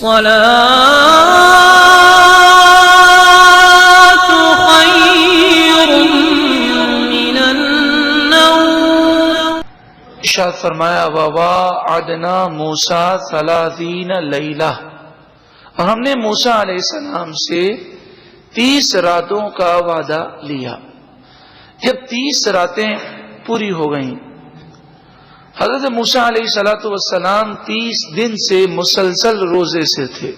الصلاة خير من النوم. ارشاد فرمایا وواعدنا موسیٰ 30 لیلہ، اور ہم نے موسیٰ علیہ السلام سے 30 راتوں کا وعدہ لیا. جب 30 راتیں پوری ہو گئیں، حضرت موسیٰ علیہ السلام 30 دن سے مسلسل روزے سے تھے.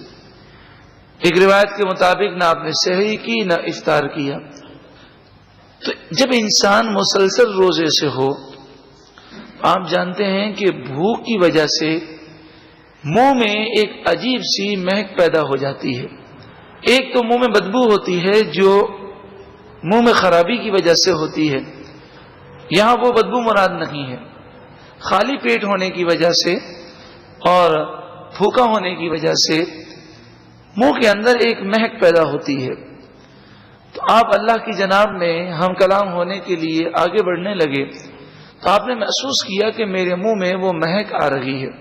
ایک روایت کے مطابق نہ آپ نے سحری کی نہ افطار کیا. تو جب انسان مسلسل روزے سے ہو، آپ جانتے ہیں کہ بھوک کی وجہ سے منہ میں ایک عجیب سی مہک پیدا ہو جاتی ہے. ایک تو منہ میں بدبو ہوتی ہے جو منہ میں خرابی کی وجہ سے ہوتی ہے. یہاں وہ بدبو مراد نہیں ہے، خالی پیٹ ہونے کی وجہ سے اور بھوکا ہونے کی وجہ سے منہ کے اندر ایک مہک پیدا ہوتی ہے. تو آپ اللہ کی جناب میں ہم کلام ہونے کے لیے آگے بڑھنے لگے تو آپ نے محسوس کیا کہ میرے منہ میں وہ مہک آ رہی ہے.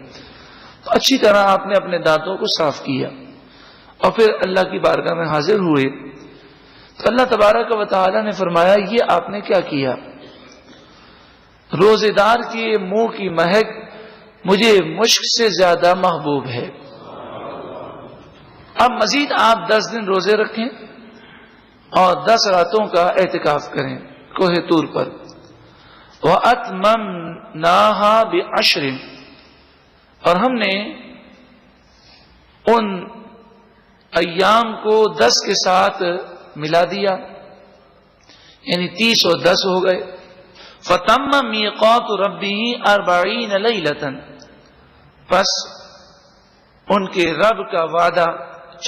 تو اچھی طرح آپ نے اپنے دانتوں کو صاف کیا اور پھر اللہ کی بارگاہ میں حاضر ہوئے. تو اللہ تبارک و تعالی نے فرمایا یہ آپ نے کیا کیا؟ روزے دار کے منہ کی مہک مجھے مشک سے زیادہ محبوب ہے. اب مزید آپ 10 دن روزے رکھیں اور 10 راتوں کا اعتکاف کریں کوہ طور پر. وَأَتْمَمْنَاهَا بِعَشْرٍ، اور ہم نے ان ایام کو 10 کے ساتھ ملا دیا، یعنی 30 اور 10 ہو گئے. فَتَمَّ مِيقَاتُ رَبِّهِ 40 لَيْلَةً، پس ان کے رب کا وعدہ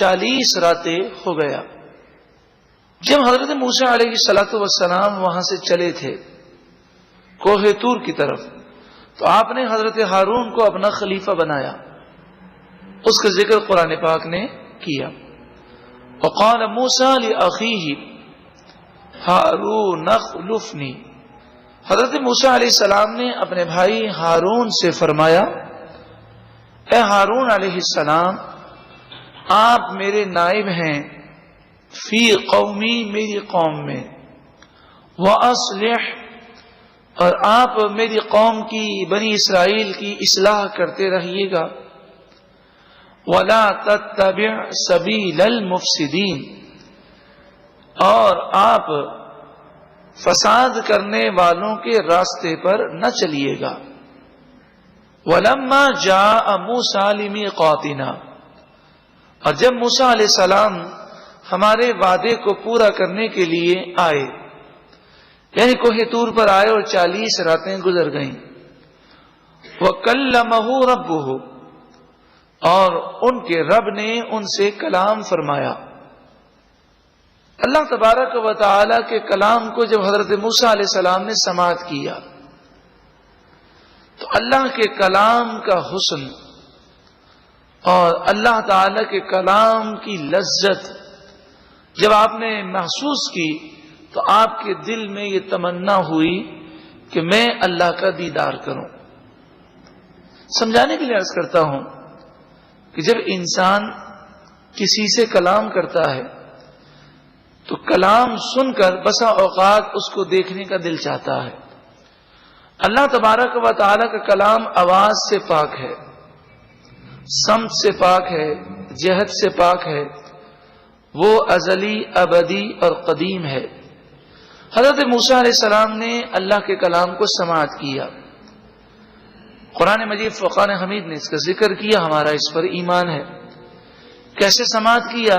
40 راتیں ہو گیا. جب حضرت موسیٰ علیہ السلام وہاں سے چلے تھے کوہ طور کی طرف، تو آپ نے حضرت ہارون کو اپنا خلیفہ بنایا. اس کا ذکر قرآن پاک نے کیا. وقال موسیٰ لأخیہ ہارون اخلفنی، حضرت موسیٰ علیہ السلام نے اپنے بھائی ہارون سے فرمایا اے ہارون علیہ السلام، آپ میرے نائب ہیں فی قومی، میری قوم میں، وَأَصْلِحْ، اور آپ میری قوم کی بنی اسرائیل کی اصلاح کرتے رہیے گا. وَلَا تَتَّبِعْ سَبِيلَ الْمُفْسِدِينَ، اور آپ فساد کرنے والوں کے راستے پر نہ چلیے گا. وَلَمَّا جَاءَ مُوسَىٰ لِمِيقَاتِنَا، اور جب موسیٰ علیہ السلام ہمارے وعدے کو پورا کرنے کے لیے آئے، یعنی کوہ طور پر آئے اور 40 راتیں گزر گئیں. وَكَلَّمَهُ رَبُّهُ، اور ان کے رب نے ان سے کلام فرمایا. اللہ تبارک و تعالی کے کلام کو جب حضرت موسیٰ علیہ السلام نے سماعت کیا تو اللہ کے کلام کا حسن اور اللہ تعالی کے کلام کی لذت جب آپ نے محسوس کی تو آپ کے دل میں یہ تمنا ہوئی کہ میں اللہ کا دیدار کروں. سمجھانے کے لیے عرض کرتا ہوں کہ جب انسان کسی سے کلام کرتا ہے تو کلام سن کر بسا اوقات اس کو دیکھنے کا دل چاہتا ہے. اللہ تبارک و تعالی کا کلام آواز سے پاک ہے، سمت سے پاک ہے، جہت سے پاک ہے، وہ ازلی، ابدی اور قدیم ہے. حضرت موسیٰ علیہ السلام نے اللہ کے کلام کو سماعت کیا. قرآن مجید فرقان حمید نے اس کا ذکر کیا، ہمارا اس پر ایمان ہے. کیسے سماعت کیا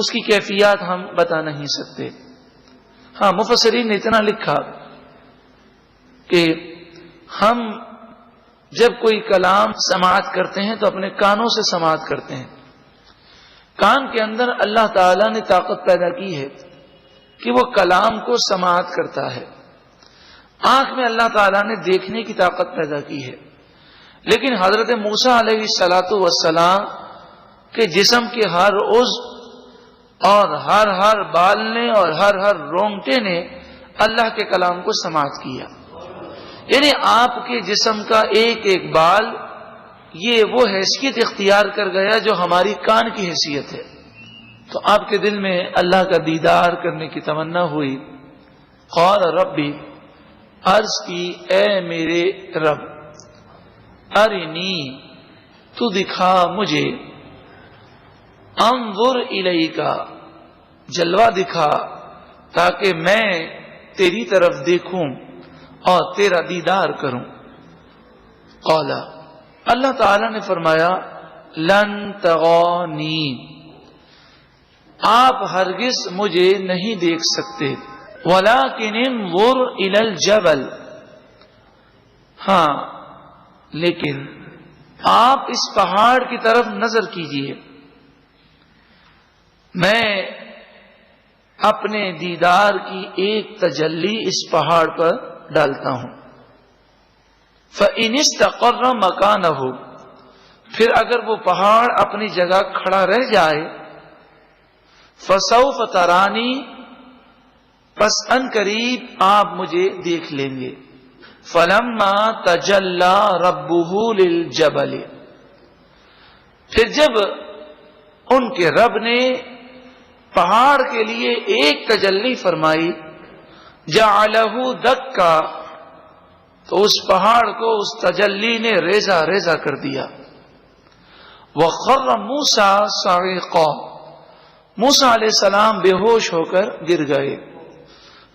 اس کی کیفیات ہم بتا نہیں سکتے. ہاں، مفسرین نے اتنا لکھا کہ ہم جب کوئی کلام سماعت کرتے ہیں تو اپنے کانوں سے سماعت کرتے ہیں. کان کے اندر اللہ تعالی نے طاقت پیدا کی ہے کہ وہ کلام کو سماعت کرتا ہے. آنکھ میں اللہ تعالی نے دیکھنے کی طاقت پیدا کی ہے. لیکن حضرت موسیٰ علیہ السلام کے جسم کے ہر عضو اور ہر بال نے اور ہر رونگٹے نے اللہ کے کلام کو سماعت کیا. یعنی آپ کے جسم کا ایک ایک بال یہ وہ حیثیت اختیار کر گیا جو ہماری کان کی حیثیت ہے. تو آپ کے دل میں اللہ کا دیدار کرنے کی تمنا ہوئی. قال ربی، عرض کی اے میرے رب، ارنی، تو دکھا مجھے، انظر الیکا، جلوہ دکھا تاکہ میں تیری طرف دیکھوں اور تیرا دیدار کروں. قال، اللہ تعالی نے فرمایا، لن ترانی، آپ ہرگز مجھے نہیں دیکھ سکتے، ولکن انظر الی الجبل، ہاں لیکن آپ اس پہاڑ کی طرف نظر کیجئے، میں اپنے دیدار کی ایک تجلی اس پہاڑ پر ڈالتا ہوں. فَإِنِ اسْتَقَرَّ مَكَانَهُ، پھر اگر وہ پہاڑ اپنی جگہ کھڑا رہ جائے، فَسَوْفَ تَرَانِي، پس ان قریب آپ مجھے دیکھ لیں گے. فَلَمَّا تَجَلَّى رَبُّهُ لِلْجَبَلِ، پھر جب ان کے رب نے پہاڑ کے لیے ایک تجلی فرمائی، جَعَلَهُ دَكَّا، تو اس پہاڑ کو اس تجلی نے ریزہ ریزہ کر دیا. وَخَرَّ مُوسَىٰ صَعِقًا، موسیٰ علیہ السلام بے ہوش ہو کر گر گئے.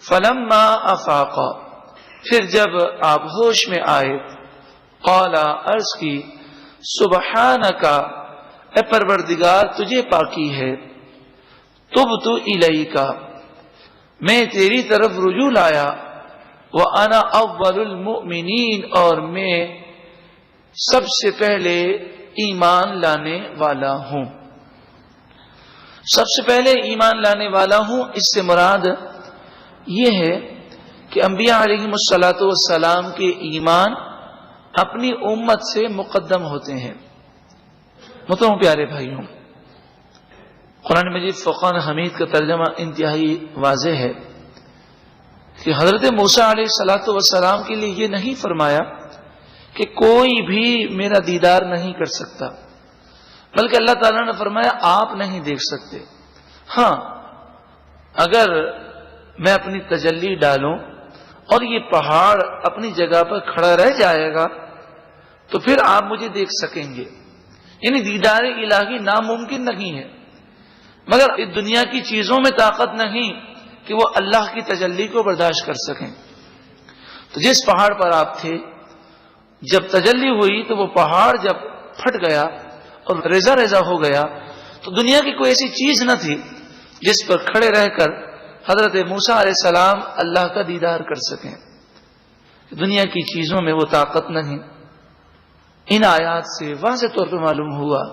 فَلَمَّا أَفَاقَ، پھر جب آپ ہوش میں آئے، قَالَ، عرض کی، سُبْحَانَكَ، اے پروردگار تجھے پاکی ہے، تُبْتُ إِلَيْكَ، میں تیری طرف رجوع لایا، وَأَنَا أَوَّلُ الْمُؤْمِنِينَ، اور میں سب سے پہلے ایمان لانے والا ہوں. سب سے پہلے ایمان لانے والا ہوں، اس سے مراد یہ ہے کہ انبیاء علیہم الصلاۃ والسلام کے ایمان اپنی امت سے مقدم ہوتے ہیں. محترم پیارے بھائیوں، قرآن مجید فرقان حمید کا ترجمہ انتہائی واضح ہے کہ حضرت موسیٰ علیہ الصلاۃ والسلام کے لیے یہ نہیں فرمایا کہ کوئی بھی میرا دیدار نہیں کر سکتا، بلکہ اللہ تعالیٰ نے فرمایا آپ نہیں دیکھ سکتے. ہاں، اگر میں اپنی تجلی ڈالوں اور یہ پہاڑ اپنی جگہ پر کھڑا رہ جائے گا تو پھر آپ مجھے دیکھ سکیں گے. یعنی دیدار الہی ناممکن نہیں ہے، مگر اس دنیا کی چیزوں میں طاقت نہیں کہ وہ اللہ کی تجلی کو برداشت کر سکیں. تو جس پہاڑ پر آپ تھے، جب تجلی ہوئی تو وہ پہاڑ جب پھٹ گیا اور ریزہ ریزہ ہو گیا، تو دنیا کی کوئی ایسی چیز نہ تھی جس پر کھڑے رہ کر حضرت موسیٰ علیہ السلام اللہ کا دیدار کر سکیں. دنیا کی چیزوں میں وہ طاقت نہیں. ان آیات سے واضح طور پہ معلوم ہوا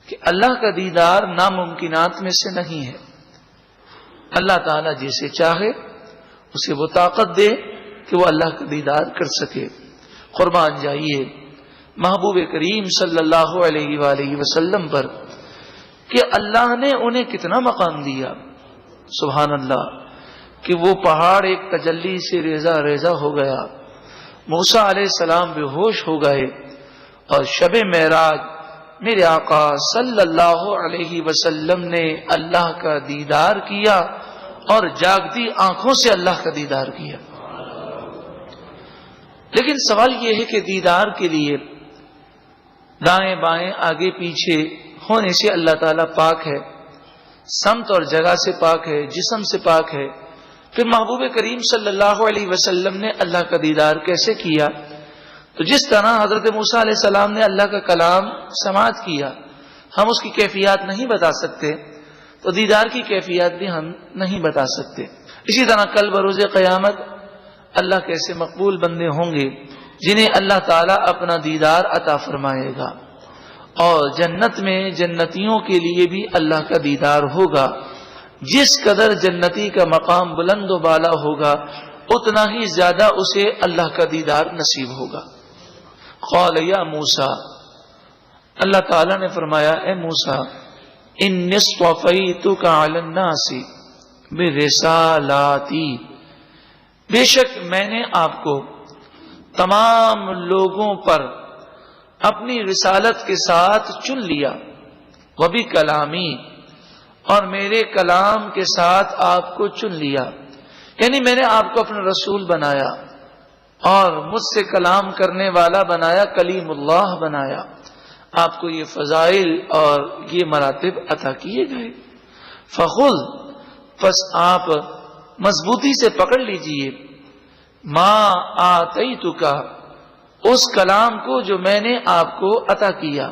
کہ اللہ کا دیدار ناممکنات میں سے نہیں ہے. اللہ تعالیٰ جسے چاہے اسے وہ طاقت دے کہ وہ اللہ کا دیدار کر سکے. قربان جائیے محبوب کریم صلی اللہ علیہ وآلہ وسلم پر کہ اللہ نے انہیں کتنا مقام دیا. سبحان اللہ، کہ وہ پہاڑ ایک تجلی سے ریزہ ریزہ ہو گیا، موسیٰ علیہ السلام بے ہوش ہو گئے، اور شب معراج میرے آقا صلی اللہ علیہ وسلم نے اللہ کا دیدار کیا اور جاگتی آنکھوں سے اللہ کا دیدار کیا. لیکن سوال یہ ہے کہ دیدار کے لیے دائیں بائیں آگے پیچھے ہونے سے اللہ تعالیٰ پاک ہے، سمت اور جگہ سے پاک ہے، جسم سے پاک ہے. پھر محبوب کریم صلی اللہ علیہ وسلم نے اللہ کا دیدار کیسے کیا؟ تو جس طرح حضرت موسیٰ علیہ السلام نے اللہ کا کلام سماعت کیا، ہم اس کی کیفیات نہیں بتا سکتے، تو دیدار کی کیفیات بھی ہم نہیں بتا سکتے. اسی طرح کل بروز قیامت اللہ کیسے مقبول بندے ہوں گے جنہیں اللہ تعالیٰ اپنا دیدار عطا فرمائے گا، اور جنت میں جنتیوں کے لیے بھی اللہ کا دیدار ہوگا. جس قدر جنتی کا مقام بلند و بالا ہوگا اتنا ہی زیادہ اسے اللہ کا دیدار نصیب ہوگا. قال یا موسیٰ، اللہ تعالیٰ نے فرمایا اے موسیٰ، انی اصطفیتک علی الناس برسالاتی، بے شک میں نے آپ کو تمام لوگوں پر اپنی رسالت کے ساتھ چن لیا، وہ بھی کلامی، اور میرے کلام کے ساتھ آپ کو چن لیا، یعنی میں نے آپ کو اپنا رسول بنایا اور مجھ سے کلام کرنے والا بنایا، کلیم اللہ بنایا، آپ کو یہ فضائل اور یہ مراتب عطا کیے گئے۔ فخذ، پس آپ مضبوطی سے پکڑ لیجئے، ما آتیتک، اس کلام کو جو میں نے آپ کو عطا کیا،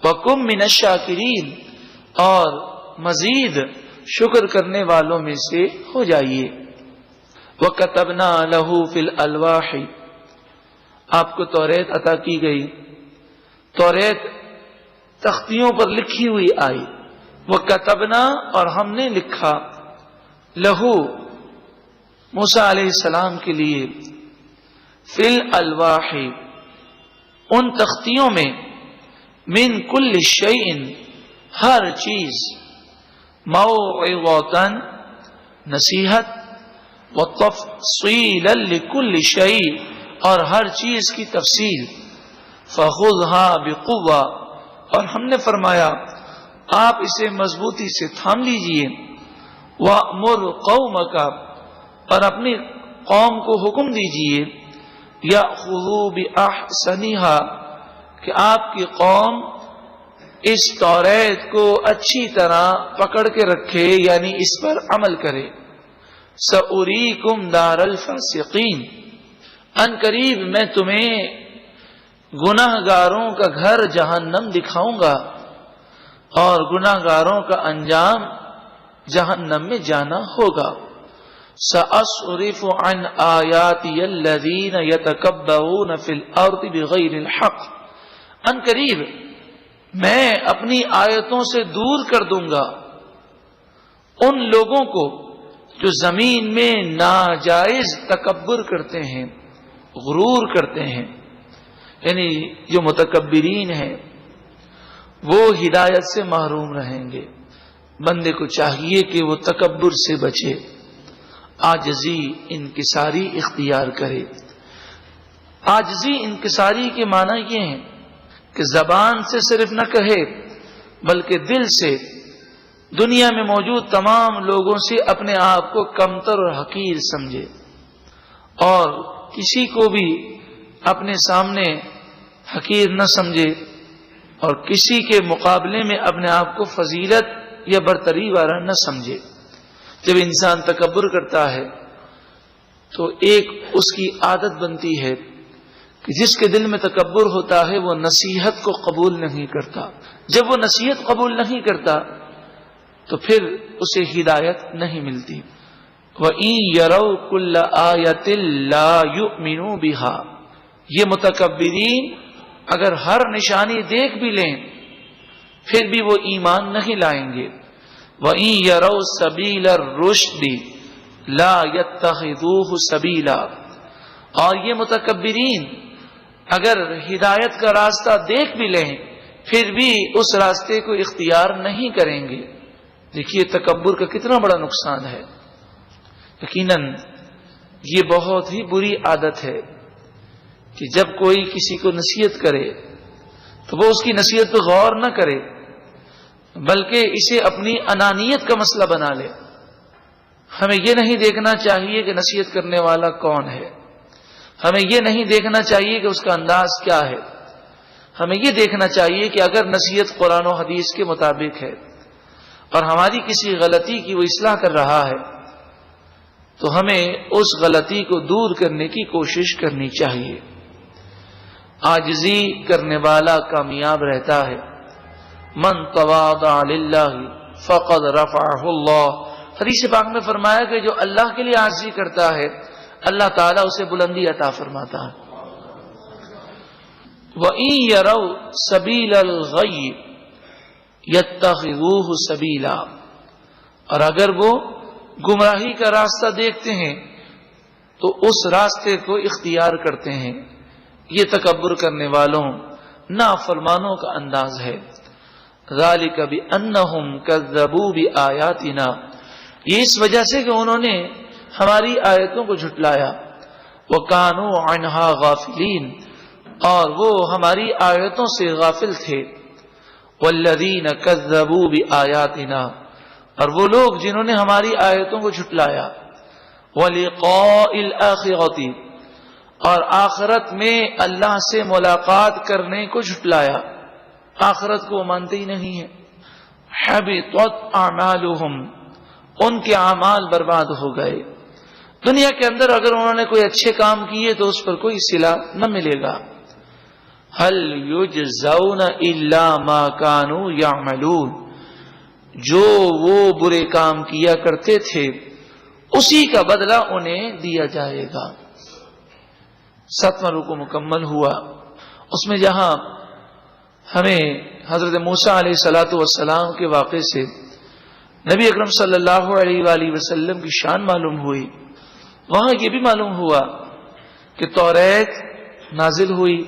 وکم من الشاکرین، اور مزید شکر کرنے والوں میں سے ہو جائیے۔ وَكَتَبْنَا لَهُ فِي الْأَلْوَاحِ، آپ کو توریت عطا کی گئی، توریت تختیوں پر لکھی ہوئی آئی۔ وَكَتَبْنَا، اور ہم نے لکھا، لہو موسیٰ علیہ السلام کے لیے، فِي الْأَلْوَاحِ، ان تختیوں میں، من کل شیء، ہر چیز، موعظۃ، نصیحت، وتفصیلا لکل شیء، اور ہر چیز کی تفصیل، فخذھا بقوہ، اور ہم نے فرمایا آپ اسے مضبوطی سے تھام لیجئے، وأمر قومک، اور اپنی قوم کو حکم دیجئے، یأخذوا بأحسنھا، کہ آپ کی قوم اس توریت کو اچھی طرح پکڑ کے رکھے، یعنی اس پر عمل کرے۔ سأریکم دار الفاسقین، ان قریب میں تمہیں گناہ گاروں کا گھر جہنم دکھاؤں گا، اور گناہ گاروں کا انجام جہنم میں جانا ہوگا۔ سأصرف عن آیاتی الذین یتکبرون فی الارض بغیر الحق، ان قریب میں اپنی آیتوں سے دور کر دوں گا ان لوگوں کو جو زمین میں ناجائز تکبر کرتے ہیں، غرور کرتے ہیں، یعنی جو متکبرین ہیں وہ ہدایت سے محروم رہیں گے۔ بندے کو چاہیے کہ وہ تکبر سے بچے، عاجزی انکساری اختیار کرے۔ عاجزی انکساری کے معنی یہ ہیں کہ زبان سے صرف نہ کہے بلکہ دل سے دنیا میں موجود تمام لوگوں سے اپنے آپ کو کمتر اور حقیر سمجھے، اور کسی کو بھی اپنے سامنے حقیر نہ سمجھے، اور کسی کے مقابلے میں اپنے آپ کو فضیلت یا برتری والا نہ سمجھے۔ جب انسان تکبر کرتا ہے تو ایک اس کی عادت بنتی ہے کہ جس کے دل میں تکبر ہوتا ہے وہ نصیحت کو قبول نہیں کرتا۔ جب وہ نصیحت قبول نہیں کرتا تو پھر اسے ہدایت نہیں ملتی۔ وَإِن يَرَوْا كُلَّ آيَةٍ لَا يُؤْمِنُوا بِهَا، یہ متکبرین اگر ہر نشانی دیکھ بھی لیں پھر بھی وہ ایمان نہیں لائیں گے۔ وَإِن يَرَوْا سَبِيلَ الرُّشْدِ لَا يَتَّخِذُوهُ سَبِيلًا، اور یہ متکبرین اگر ہدایت کا راستہ دیکھ بھی لیں پھر بھی اس راستے کو اختیار نہیں کریں گے۔ دیکھیے تکبر کا کتنا بڑا نقصان ہے۔ یقیناً یہ بہت ہی بری عادت ہے کہ جب کوئی کسی کو نصیحت کرے تو وہ اس کی نصیحت پہ غور نہ کرے بلکہ اسے اپنی انانیت کا مسئلہ بنا لے۔ ہمیں یہ نہیں دیکھنا چاہیے کہ نصیحت کرنے والا کون ہے، ہمیں یہ نہیں دیکھنا چاہیے کہ اس کا انداز کیا ہے، ہمیں یہ دیکھنا چاہیے کہ اگر نصیحت قرآن و حدیث کے مطابق ہے اور ہماری کسی غلطی کی وہ اصلاح کر رہا ہے تو ہمیں اس غلطی کو دور کرنے کی کوشش کرنی چاہیے۔ عاجزی کرنے والا کامیاب رہتا ہے۔ من تواضع للہ فقد رفعہ اللہ، حدیث پاک میں فرمایا کہ جو اللہ کے لیے عاجزی کرتا ہے اللہ تعالیٰ اسے بلندی عطا فرماتا ہے۔ وَإِن يَرَوْا سَبِيلَ الْغَيِّ يَتَّخِذُوهُ سَبِيلًا، اور اگر وہ گمراہی کا راستہ دیکھتے ہیں تو اس راستے کو اختیار کرتے ہیں۔ یہ تکبر کرنے والوں نافرمانوں کا انداز ہے۔ ذَلِكَ بِأَنَّهُمْ كَذَّبُوا بِآيَاتِنَا، یہ اس وجہ سے کہ انہوں نے ہماری آیتوں کو جھٹلایا۔ وَكَانُوا عَنْهَا غَافِلِينَ، اور وہ ہماری آیتوں سے غافل تھے. والذین کذبوا بآیاتنا، اور وہ لوگ جنہوں نے ہماری آیتوں کو جھٹلایا. ولقاء الآخرۃ، اور آخرت میں اللہ سے ملاقات کرنے کو جھٹلایا. آخرت کو وہ مانتے ہی نہیں ہیں. حبطت اعمالهم، ان کے اعمال برباد ہو گئے. دنیا کے اندر اگر انہوں نے کوئی اچھے کام کیے تو اس پر کوئی صلہ نہ ملے گا. هل یجزون الا ما كانوا يعملون، جو وہ برے کام کیا کرتے تھے اسی کا بدلہ انہیں دیا جائے گا. 7واں رکوع مکمل ہوا. اس میں جہاں ہمیں حضرت موسیٰ علیہ الصلوۃ والسلام کے واقعے سے نبی اکرم صلی اللہ علیہ وآلہ وسلم کی شان معلوم ہوئی، وہاں یہ بھی معلوم ہوا کہ توریت نازل ہوئی.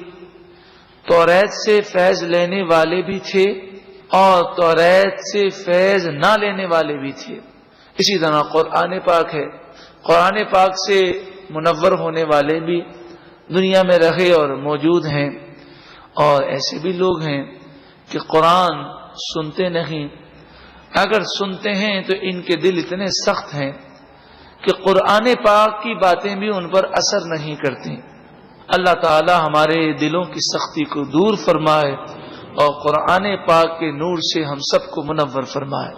توریت سے فیض لینے والے بھی تھے اور توریت سے فیض نہ لینے والے بھی تھے. اسی طرح قرآن پاک ہے، قرآن پاک سے منور ہونے والے بھی دنیا میں رہے اور موجود ہیں، اور ایسے بھی لوگ ہیں کہ قرآن سنتے نہیں. اگر سنتے ہیں تو ان کے دل اتنے سخت ہیں کہ قرآن پاک کی باتیں بھی ان پر اثر نہیں کرتی. اللہ تعالی ہمارے دلوں کی سختی کو دور فرمائے اور قرآن پاک کے نور سے ہم سب کو منور فرمائے.